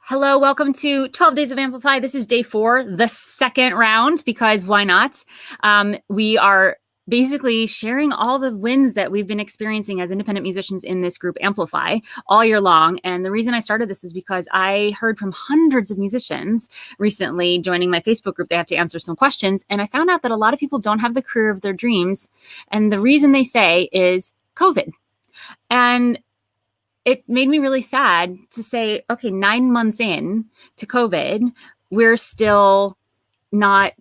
Hello, welcome to 12 Days of Amplify. This is day 4, the second round, because why not? We are basically sharing all the wins that we've been experiencing as independent musicians in this group Amplify all year long. And the reason I started this is because I heard from hundreds of musicians recently joining my Facebook group. They have to answer some questions. And I found out that a lot of people don't have the career of their dreams. And the reason they say is COVID. And it made me really sad to say, okay, 9 months in to COVID, we're still not,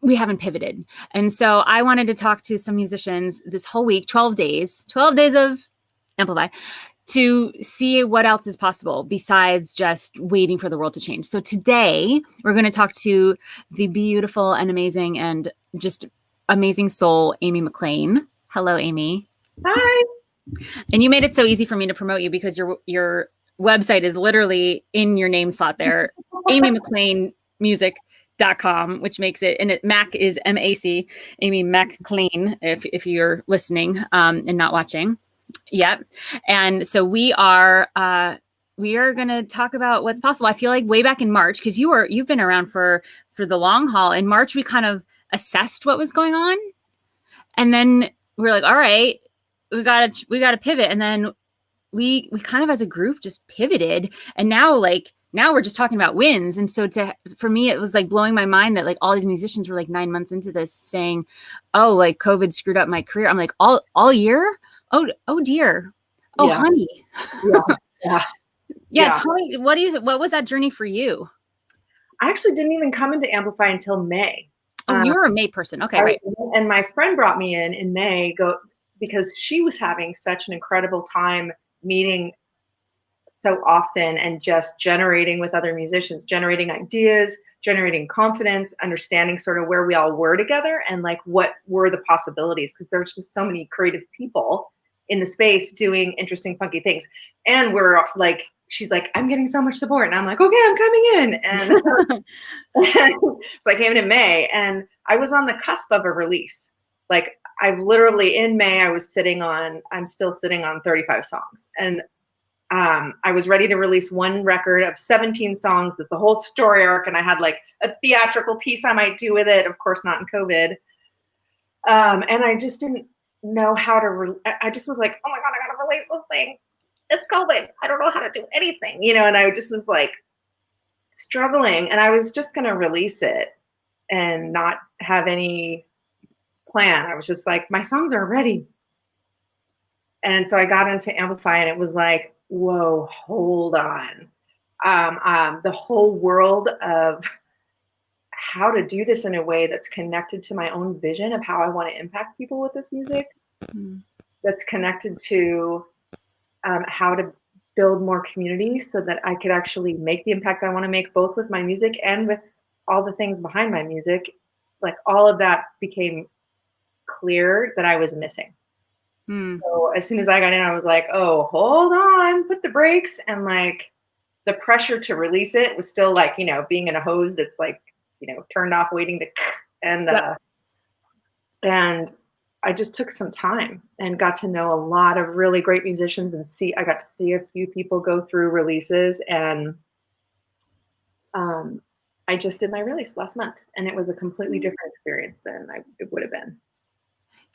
we haven't pivoted. And so I wanted to talk to some musicians this whole week, 12 days of Amplify, to see what else is possible besides just waiting for the world to change. So today we're going to talk to the beautiful and amazing and just amazing soul, Amy McLean. Hello, Amy. Hi. And you made it so easy for me to promote you because your website is literally in your name slot there, amymcleanmusic.com, which makes it, and Mac is MAC, Amy McLean, if you're listening and not watching. Yep. And so we are going to talk about what's possible. I feel like way back in March, because you've been around for the long haul. In March, we kind of assessed what was going on. And then we're like, all right, we gotta pivot. And then we kind of as a group just pivoted. And now we're just talking about wins. And so for me, it was like blowing my mind that like all these musicians were like 9 months into this saying, oh, like COVID screwed up my career. I'm like, all year? Oh dear. Oh, yeah. Honey. Yeah. Tell me, what was that journey for you? I actually didn't even come into Amplify until May. Oh, you were a May person. Okay, right. And my friend brought me in May, because she was having such an incredible time meeting so often and just generating with other musicians, generating ideas, generating confidence, understanding sort of where we all were together and like what were the possibilities, because there's just so many creative people in the space doing interesting, funky things. And we're like, she's like, I'm getting so much support. And I'm like, okay, I'm coming in. And so I came in May and I was on the cusp of a release. Like I've literally in May, I'm still sitting on 35 songs. And I was ready to release one record of 17 songs. That's a whole story arc. And I had like a theatrical piece I might do with it. Of course, not in COVID. And I just didn't know how to, I just was like, oh my God, I got to release this thing. It's COVID. I don't know how to do anything, and I just was like struggling and I was just going to release it and not have any plan. I was just like, my songs are ready. And so I got into Amplify and it was like, whoa, hold on. The whole world of how to do this in a way that's connected to my own vision of how I want to impact people with this music, that's connected to how to build more community so that I could actually make the impact I want to make, both with my music and with all the things behind my music. Like all of that became clear that I was missing. So as soon as I got in, I was like, oh, hold on, put the brakes. And like the pressure to release it was still like, being in a hose that's like, turned off, waiting to, and I just took some time and got to know a lot of really great musicians I got to see a few people go through releases, and I just did my release last month and it was a completely different experience than it would have been.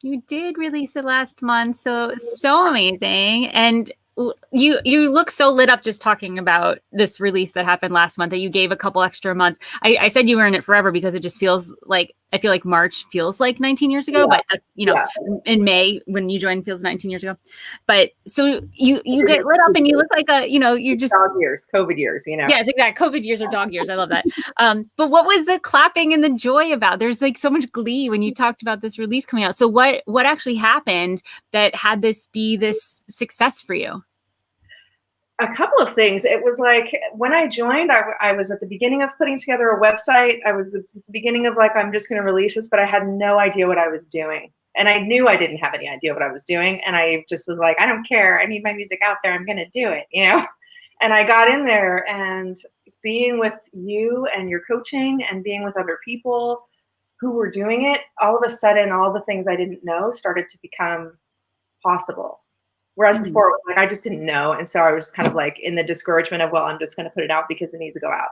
You did release it last month, so amazing. And you look so lit up just talking about this release that happened last month, that you gave a couple extra months. I said you were in it forever because it just feels like, I feel like March feels like 19 years ago, but that's, in May when you joined feels 19 years ago. But so you get lit up and you look like you're just dog years, COVID years, Yes, exactly. COVID years or dog years. I love that. But what was the clapping and the joy about? There's like so much glee when you talked about this release coming out. So what actually happened that had this be this success for you? A couple of things. It was like when I joined, I was at the beginning of putting together a website. I was at the beginning of like, I'm just going to release this, but I had no idea what I was doing. And I knew I didn't have any idea what I was doing. And I just was like, I don't care. I need my music out there. I'm going to do it, And I got in there, and being with you and your coaching and being with other people who were doing it, all of a sudden, all the things I didn't know started to become possible. Whereas Mhm. before it was like, I just didn't know. And so I was kind of like in the discouragement of, well, I'm just going to put it out because it needs to go out.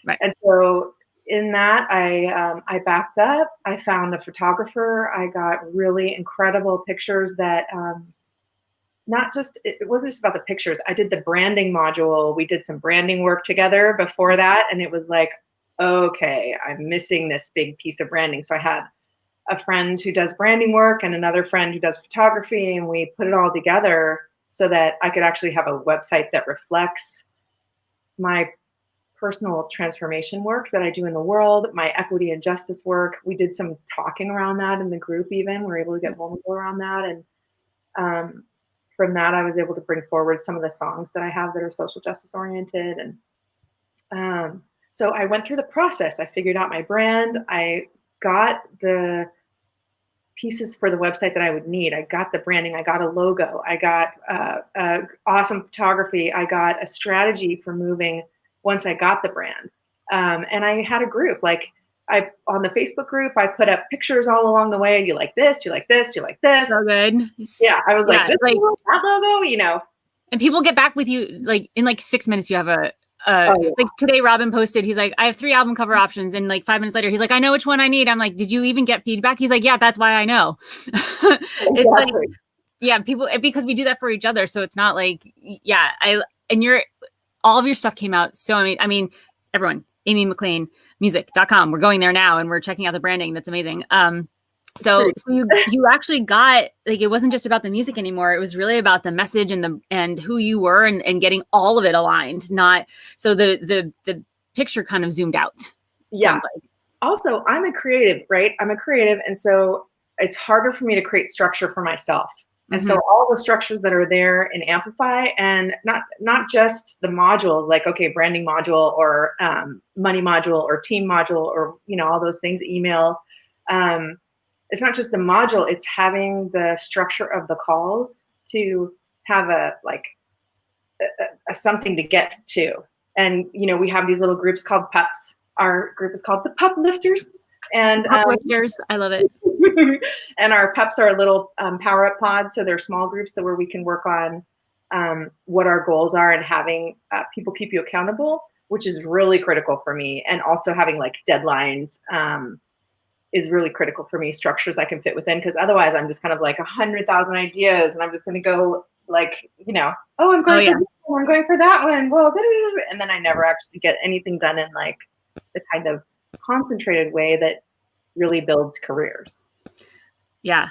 Right. And so in that, I backed up. I found a photographer. I got really incredible pictures that not just it wasn't just about the pictures. I did the branding module. We did some branding work together before that, and it was like, okay, I'm missing this big piece of branding. So I had a friend who does branding work and another friend who does photography, and we put it all together so that I could actually have a website that reflects my personal transformation work that I do in the world, my equity and justice work. We did some talking around that in the group, even. We're able to get vulnerable around that. And um, from that, I was able to bring forward some of the songs that I have that are social justice oriented. And so I went through the process. I figured out my brand. I got the pieces for the website that I would need. I got the branding. I got a logo. I got awesome photography. I got a strategy for moving once I got the brand. And I had a group like on the Facebook group, I put up pictures all along the way. Do you like this? Do you like this? Do you like this? So good. Yeah. I was like, Yeah. this Like, logo, that logo, you know. and people get back with you like in like 6 minutes. You have a Oh like today Robin posted, he's like, I have 3 album cover options, and like 5 minutes later he's like, I know which one I need. I'm like, did you even get feedback? He's like, yeah, that's why I know. yeah, It's like, exactly. yeah, people, because we do that for each other, so it's not like, yeah, and you're, all of your stuff came out so I mean everyone, Amy McLean music.com, we're going there now and we're checking out the branding. That's amazing. So you actually got, like, it wasn't just about the music anymore. It was really about the message and who you were, and getting all of it aligned. Not so the picture kind of zoomed out. Yeah. Sounds like. Also, I'm a creative, right? I'm a creative, and so it's harder for me to create structure for myself. And so all the structures that are there in Amplify, and not just the modules, like, okay, branding module or money module or team module or, you know, all those things, email. It's not just the module, it's having the structure of the calls to have a something to get to. And, you know, we have these little groups called pups. Our group is called the Pup Lifters. And Uplifters, I love it. and our pups are little power up pods. So they're small groups where we can work on what our goals are, and having people keep you accountable, which is really critical for me. And also having like deadlines is really critical for me, structures I can fit within, because otherwise I'm just kind of like 100,000 ideas and I'm just going to go like, you know, oh, I'm going for this one, I'm going for that one. Well, and then I never actually get anything done in like the kind of concentrated way that really builds careers. Yeah.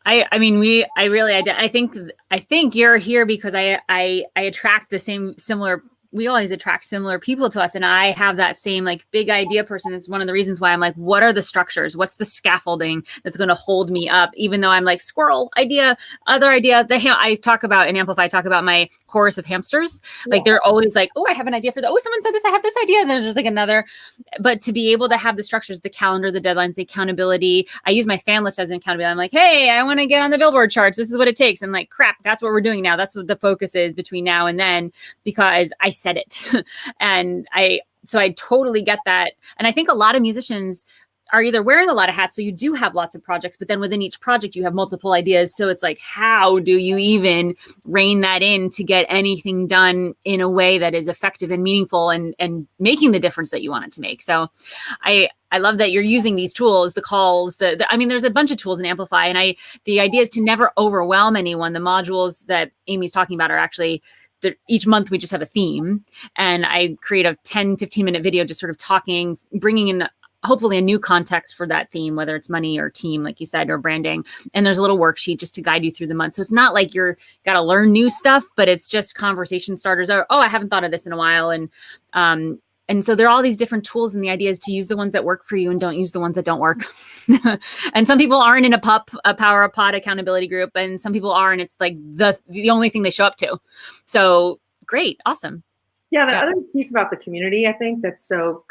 I mean, I think you're here because I attract the similar, we always attract similar people to us. And I have that same like big idea person. It's one of the reasons why I'm like, what are the structures? What's the scaffolding that's going to hold me up? Even though I'm like squirrel idea, other idea, I talk about in Amplify, I talk about my chorus of hamsters. Like they're always like, oh, I have an idea for that. Oh, someone said this, I have this idea. And then there's like another, but to be able to have the structures, the calendar, the deadlines, the accountability. I use my fan list as an accountability. I'm like, hey, I want to get on the Billboard charts. This is what it takes. And like, crap, that's what we're doing now. That's what the focus is between now and then, because I said it. And so I totally get that. And I think a lot of musicians are either wearing a lot of hats, so you do have lots of projects, but then within each project you have multiple ideas. So it's like, how do you even rein that in to get anything done in a way that is effective and meaningful and making the difference that you want it to make? So I love that you're using these tools, the calls, I mean, there's a bunch of tools in Amplify, and the idea is to never overwhelm anyone. The modules that Amy's talking about are actually, each month we just have a theme, and I create a 10-15 minute video just sort of talking, bringing in hopefully a new context for that theme, whether it's money or team, like you said, or branding. And there's a little worksheet just to guide you through the month. So it's not like you're got to learn new stuff, but it's just conversation starters. Oh, I haven't thought of this in a while. And so there are all these different tools, and the idea is to use the ones that work for you and don't use the ones that don't work. And some people aren't in a power up pod accountability group, and some people are, and it's like the only thing they show up to. So great. Awesome. Yeah. The other piece about the community, I think that's so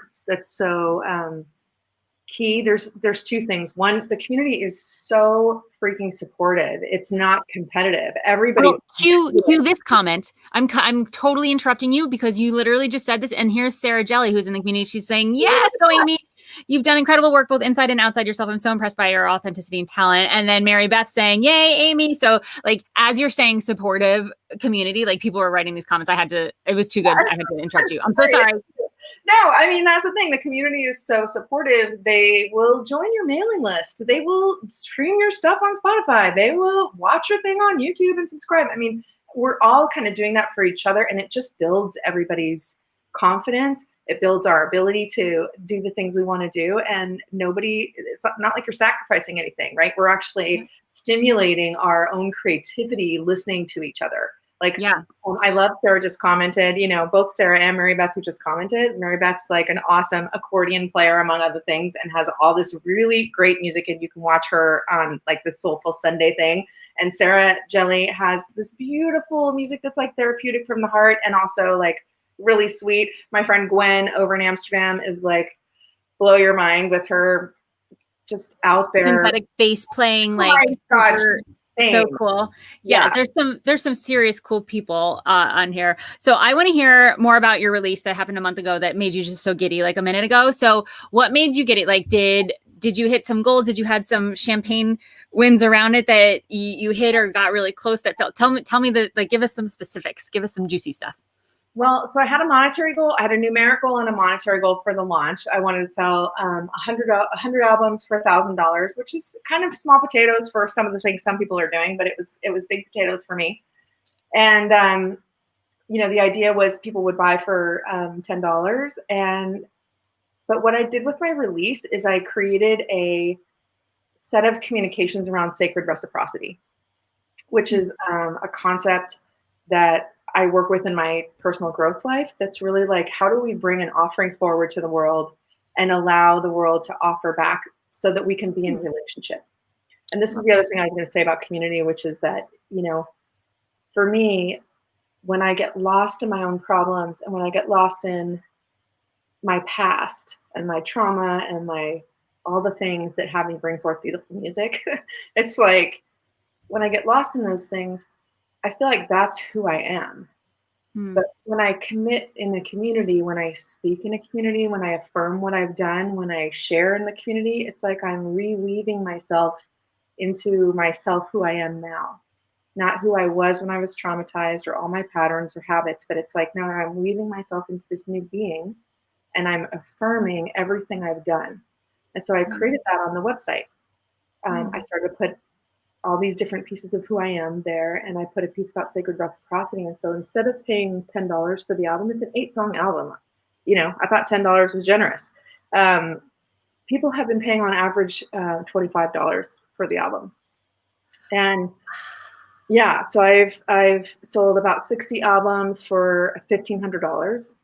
key. There's two things. One, the community is so freaking supportive. It's not competitive. Everybody's cue this comment. I'm totally interrupting you because you literally just said this. And here's Sarah Jelly, who's in the community. She's saying, yes, going me. You've done incredible work both inside and outside yourself. I'm so impressed by your authenticity and talent. And then Mary Beth saying, yay, Amy. So like, as you're saying supportive community, like people were writing these comments. It was too good. I had to interrupt you. I'm so sorry. No, I mean, that's the thing. The community is so supportive. They will join your mailing list. They will stream your stuff on Spotify. They will watch your thing on YouTube and subscribe. I mean, we're all kind of doing that for each other, and it just builds everybody's confidence. It builds our ability to do the things we want to do. And it's not like you're sacrificing anything, right? We're actually stimulating our own creativity, listening to each other. Like, yeah. I love Sarah just commented, both Sarah and Mary Beth who just commented. Mary Beth's like an awesome accordion player, among other things, and has all this really great music. And you can watch her on like the Soulful Sunday thing. And Sarah Jelly has this beautiful music that's like therapeutic from the heart and also like really sweet. My friend Gwen over in Amsterdam is like blow your mind with her just out there. Synthetic bass playing, like super, so cool. Yeah, there's some serious cool people on here. So I want to hear more about your release that happened a month ago that made you just so giddy, like a minute ago. So what made you giddy? Like, did you hit some goals? Did you had some champagne wins around it that you hit or got really close that felt? Tell me like, give us some specifics. Give us some juicy stuff. Well, so I had a monetary goal. I had a numerical and a monetary goal for the launch. I wanted to sell 100 albums for $1,000, which is kind of small potatoes for some of the things some people are doing, but it was big potatoes for me. And the idea was people would buy for $10. But what I did with my release is I created a set of communications around sacred reciprocity, which is a concept that I work with in my personal growth life. That's really like, how do we bring an offering forward to the world and allow the world to offer back so that we can be in relationship? And this is the other thing I was going to say about community, which is that, for me, when I get lost in my own problems and when I get lost in my past and my trauma and all the things that have me bring forth beautiful music, it's like when I get lost in those things, I feel like that's who I am. But when I commit in a community, when I speak in a community, when I affirm what I've done, when I share in the community, it's like I'm reweaving myself into myself, who I am now. Not who I was when I was traumatized or all my patterns or habits, but it's like now I'm weaving myself into this new being and I'm affirming everything I've done. And so I created that on the website. I started to put all these different pieces of who I am there. And I put a piece about sacred reciprocity. And so instead of paying $10 for the album, it's an 8-song album. I thought $10 was generous. People have been paying on average $25 for the album. And yeah, so I've sold about 60 albums for $1,500.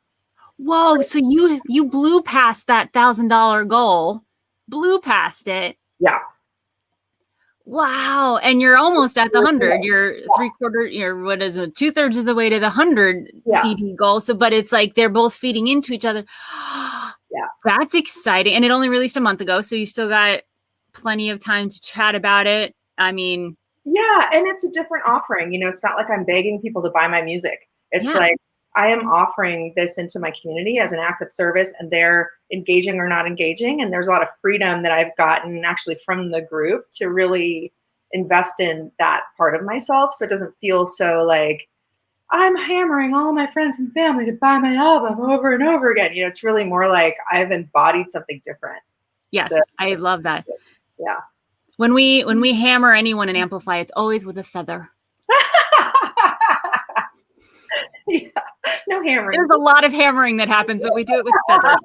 Whoa. So you blew past that $1,000 goal, blew past it. Yeah. Wow. And you're almost at the 100. You're 2/3 of the way to the 100 CD goal. So, but it's like they're both feeding into each other. Yeah. That's exciting. And it only released a month ago. So you still got plenty of time to chat about it. I mean, yeah. And it's a different offering. It's not like I'm begging people to buy my music. It's like I am offering this into my community as an act of service, and they're engaging or not engaging. And there's a lot of freedom that I've gotten actually from the group to really invest in that part of myself. So it doesn't feel so like I'm hammering all my friends and family to buy my album over and over again. It's really more like I've embodied something different. Yes, I love that. Yeah. When we hammer anyone in Amplify, it's always with a feather. Yeah, no hammering. There's a lot of hammering that happens, but we do it with feathers.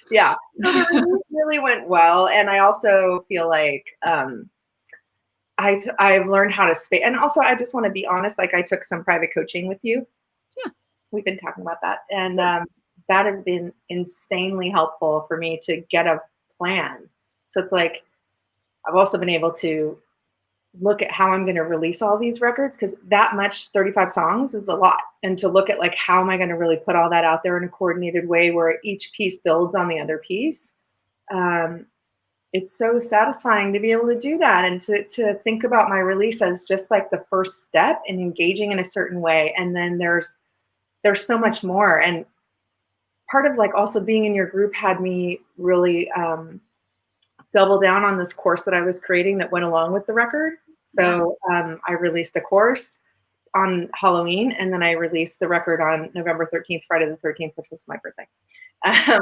Yeah, so the release really went well, and I also feel like I've learned how to speak, and also I just want to be honest. Like I took some private coaching with you. Yeah, we've been talking about that, and that has been insanely helpful for me to get a plan. So it's like I've also been able to look at how I'm going to release all these records, because that much 35 songs is a lot. And to look at like, how am I going to really put all that out there in a coordinated way where each piece builds on the other piece. It's so satisfying to be able to do that and to think about my release as just like the first step in engaging in a certain way. And then there's so much more. And part of like also being in your group had me really double down on this course that I was creating that went along with the record. So I released a course on Halloween, and then I released the record on November 13th, Friday the 13th, which was my birthday. Yay,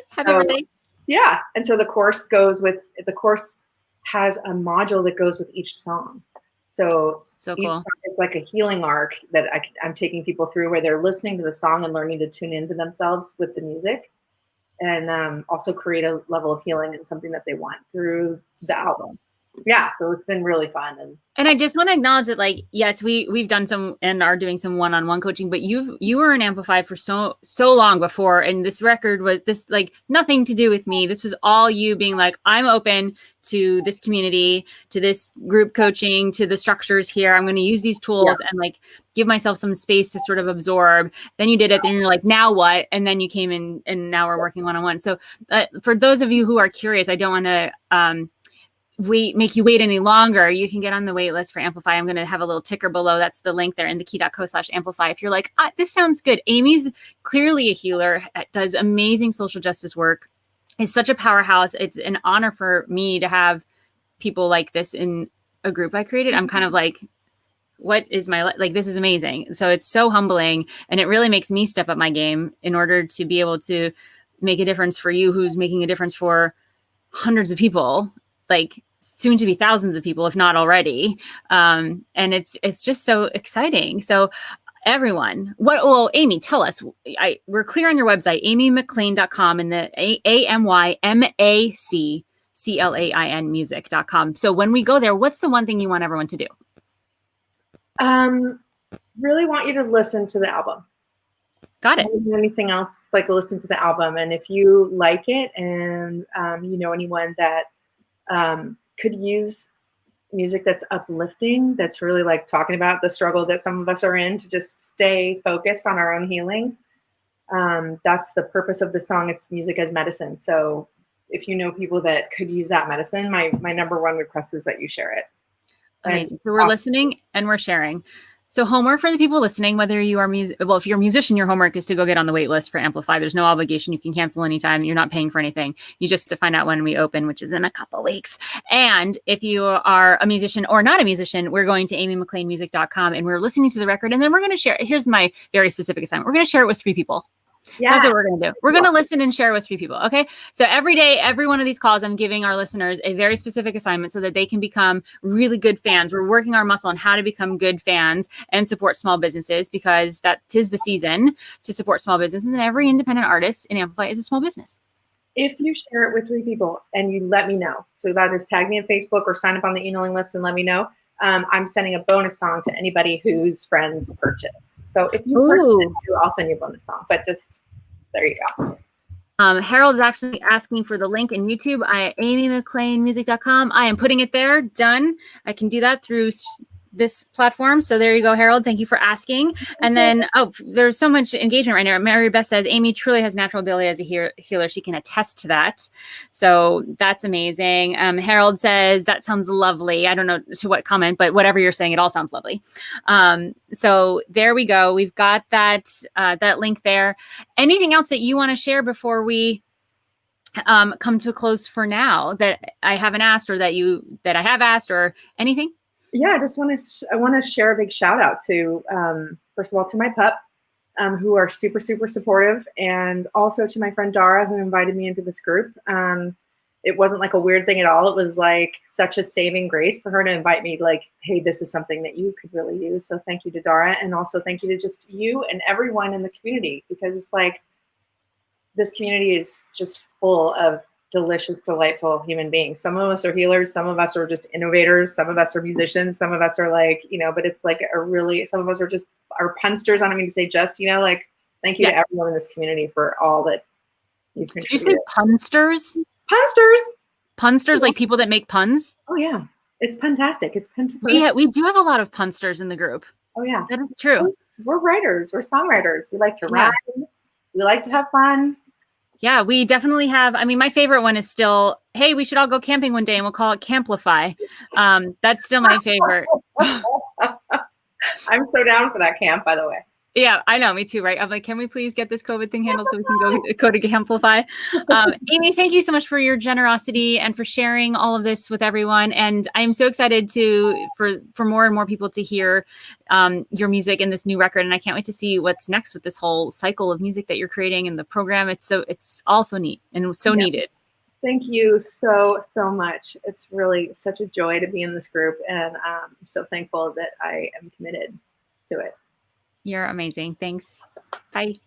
happy birthday. Yeah. And so the course has a module that goes with each song. So each cool. song is like a healing arc that I'm taking people through, where they're listening to the song and learning to tune into themselves with the music, and also create a level of healing and something that they want through the album. Yeah, so it's been really fun. And I just want to acknowledge that, like, yes, we've done some and are doing some one-on-one coaching, but you were in Amplify for so long before, and this record was this like nothing to do with me. This was all you being like, I'm open to this community, to this group coaching, to the structures here. I'm going to use these tools and like give myself some space to sort of absorb. Then you did it. Then you're like, now what? And then you came in, and now we're working one-on-one. So for those of you who are curious, I don't want to make you wait any longer. You can get on the wait list for Amplify. I'm going to have a little ticker below. That's the link there in thekey.co/amplify. If you're like, this sounds good. Amy's clearly a healer, does amazing social justice work, is such a powerhouse. It's an honor for me to have people like this in a group I created. I'm kind of like, what is my like, this is amazing. So it's so humbling, and it really makes me step up my game in order to be able to make a difference for you, who's making a difference for hundreds of people, like soon to be thousands of people, if not already. And it's just so exciting. So everyone, Amy, tell us, we're clear on your website, amymclain.com, and the AMYMACCLAIN music.com. So when we go there, what's the one thing you want everyone to do? Really want you to listen to the album. Got it. Anything else, like listen to the album. And if you like it, and you know anyone that could use music that's uplifting, that's really like talking about the struggle that some of us are in, to just stay focused on our own healing. That's the purpose of the song. It's music as medicine. So if you know people that could use that medicine, my number one request is that you share it. Amazing. So we're listening and we're sharing. So homework for the people listening, whether you are if you're a musician, your homework is to go get on the wait list for Amplify. There's no obligation. You can cancel anytime. You're not paying for anything. You just to find out when we open, which is in a couple weeks. And if you are a musician or not a musician, we're going to amymclainmusic.com, and we're listening to the record, and then we're going to share. Here's my very specific assignment. We're going to share it with 3 people. Yeah. That's what we're going to do. We're going to listen and share with 3 people. Okay. So every day, every one of these calls, I'm giving our listeners a very specific assignment so that they can become really good fans. We're working our muscle on how to become good fans and support small businesses, because that is the season to support small businesses, and every independent artist in Amplify is a small business. If you share it with 3 people and you let me know, so that is tag me on Facebook or sign up on the emailing list and let me know. I'm sending a bonus song to anybody whose friends purchase. So if you purchase it too, I'll send you a bonus song. But just there you go. Harold's actually asking for the link in YouTube. amymclainmusic.com. I am putting it there. Done. I can do that through this platform. So there you go, Harold. Thank you for asking. And then, there's so much engagement right now. Mary Beth says, Amy truly has natural ability as a healer. She can attest to that. So that's amazing. Harold says, that sounds lovely. I don't know to what comment, but whatever you're saying, it all sounds lovely. So there we go. We've got that link there. Anything else that you want to share before we come to a close for now that I haven't asked, or that I have asked, or anything? Yeah, I just want to share a big shout out to, first of all, to my pup, who are super, super supportive, and also to my friend Dara, who invited me into this group. It wasn't like a weird thing at all. It was like such a saving grace for her to invite me, like, hey, this is something that you could really use. So thank you to Dara, and also thank you to just you and everyone in the community, because it's like this community is just full of delicious, delightful human beings. Some of us are healers. Some of us are just innovators. Some of us are musicians. Some of us are like, but it's like some of us are just punsters. I don't mean to say just, like, thank you to everyone in this community for all that you've contributed. Did you say punsters? Punsters. Punsters, like people that make puns? Oh, yeah. It's puntastic. It's puntastic. We do have a lot of punsters in the group. Oh, yeah. That is true. We're writers. We're songwriters. We like to rhyme. We like to have fun. Yeah, we definitely have. I mean, my favorite one is still, hey, we should all go camping one day and we'll call it Camplify. That's still my favorite. I'm so down for that camp, by the way. Yeah, I know. Me too, right? I'm like, can we please get this COVID thing handled so we can go to Amplify? Amy, thank you so much for your generosity and for sharing all of this with everyone. And I'm so excited for more and more people to hear your music and this new record. And I can't wait to see what's next with this whole cycle of music that you're creating and the program. It's all so neat and so needed. Thank you so much. It's really such a joy to be in this group, and I'm so thankful that I am committed to it. You're amazing. Thanks. Bye.